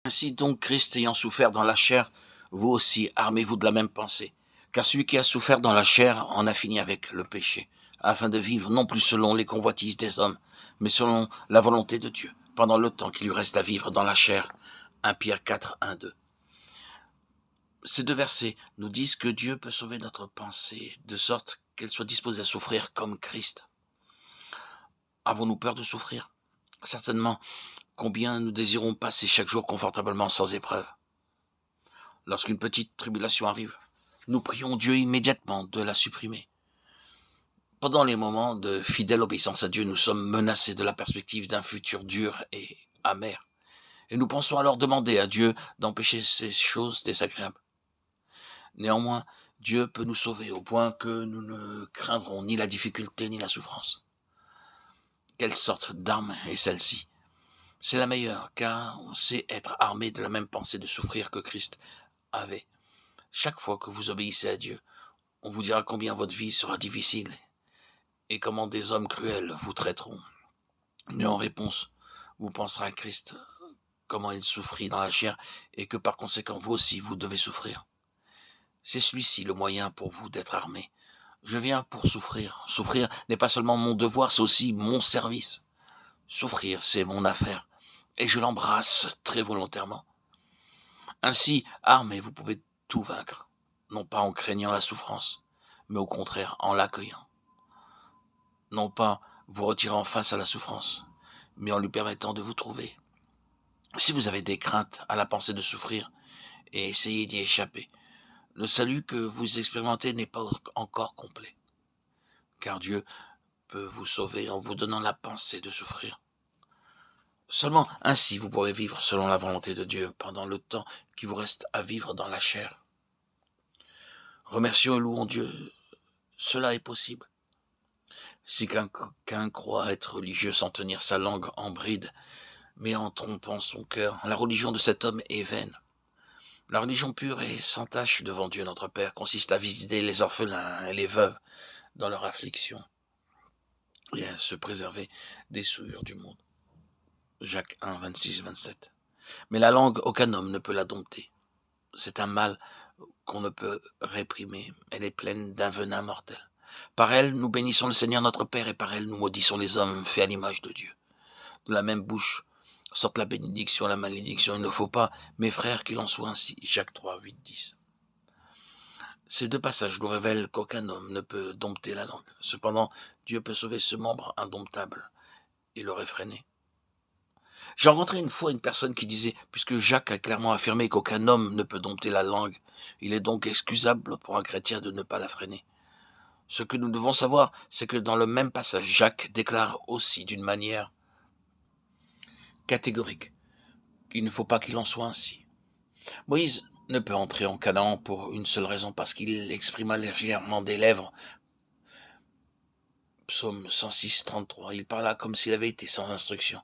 Ainsi donc, Christ ayant souffert dans la chair, vous aussi, armez-vous de la même pensée. Car celui qui a souffert dans la chair en a fini avec le péché, afin de vivre non plus selon les convoitises des hommes, mais selon la volonté de Dieu, pendant le temps qu'il lui reste à vivre dans la chair. 1 Pierre 4, 1, 2. Ces deux versets nous disent que Dieu peut sauver notre pensée, de sorte qu'elle soit disposée à souffrir comme Christ. Avons-nous peur de souffrir? Certainement. Combien nous désirons passer chaque jour confortablement sans épreuve? Lorsqu'une petite tribulation arrive, nous prions Dieu immédiatement de la supprimer. Pendant les moments de fidèle obéissance à Dieu, nous sommes menacés de la perspective d'un futur dur et amer. Et nous pensons alors demander à Dieu d'empêcher ces choses désagréables. Néanmoins, Dieu peut nous sauver au point que nous ne craindrons ni la difficulté ni la souffrance. Quelle sorte d'arme est celle-ci? C'est la meilleure, car on sait être armé de la même pensée de souffrir que Christ avait. Chaque fois que vous obéissez à Dieu, on vous dira combien votre vie sera difficile et comment des hommes cruels vous traiteront. Mais en réponse, vous penserez à Christ, comment il souffrit dans la chair et que par conséquent vous aussi vous devez souffrir. C'est celui-ci le moyen pour vous d'être armé. Je viens pour souffrir. Souffrir n'est pas seulement mon devoir, c'est aussi mon service. Souffrir, c'est mon affaire et je l'embrasse très volontairement. Ainsi, armé, vous pouvez tout vaincre, non pas en craignant la souffrance, mais au contraire en l'accueillant. Non pas vous retirant face à la souffrance, mais en lui permettant de vous trouver. Si vous avez des craintes à la pensée de souffrir et essayez d'y échapper, le salut que vous expérimentez n'est pas encore complet, car Dieu peut vous sauver en vous donnant la pensée de souffrir. Seulement ainsi vous pourrez vivre selon la volonté de Dieu pendant le temps qui vous reste à vivre dans la chair. Remercions et louons Dieu, cela est possible. Si quelqu'un croit être religieux sans tenir sa langue en bride, mais en trompant son cœur, la religion de cet homme est vaine. La religion pure et sans tache devant Dieu notre Père consiste à visiter les orphelins et les veuves dans leur affliction et à se préserver des souillures du monde. Jacques 1, 26, 27. Mais la langue, aucun homme ne peut la dompter. C'est un mal qu'on ne peut réprimer. Elle est pleine d'un venin mortel. Par elle, nous bénissons le Seigneur notre Père et par elle, nous maudissons les hommes faits à l'image de Dieu. De la même bouche sortent la bénédiction et la malédiction. Il ne faut pas, mes frères, qu'il en soit ainsi. Jacques 3, 8, 10. Ces deux passages nous révèlent qu'aucun homme ne peut dompter la langue. Cependant, Dieu peut sauver ce membre indomptable et le réfréner. J'ai rencontré une fois une personne qui disait, puisque Jacques a clairement affirmé qu'aucun homme ne peut dompter la langue, il est donc excusable pour un chrétien de ne pas la freiner. Ce que nous devons savoir, c'est que dans le même passage, Jacques déclare aussi d'une manière catégorique qu'il ne faut pas qu'il en soit ainsi. Moïse ne peut entrer en Canaan pour une seule raison, parce qu'il exprima légèrement des lèvres. Psaume 106, 33. Il parla comme s'il avait été sans instruction.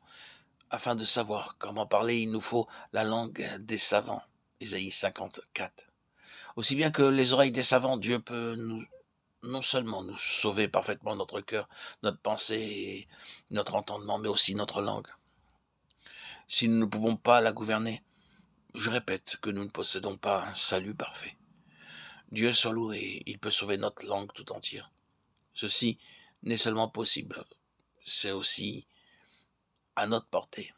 Afin de savoir comment parler, il nous faut la langue des savants. Ésaïe 54. Aussi bien que les oreilles des savants, Dieu peut non seulement nous sauver parfaitement notre cœur, notre pensée et notre entendement, mais aussi notre langue. Si nous ne pouvons pas la gouverner, je répète que nous ne possédons pas un salut parfait. Dieu soit loué, il peut sauver notre langue tout entière. Ceci n'est seulement possible, c'est aussi à notre portée.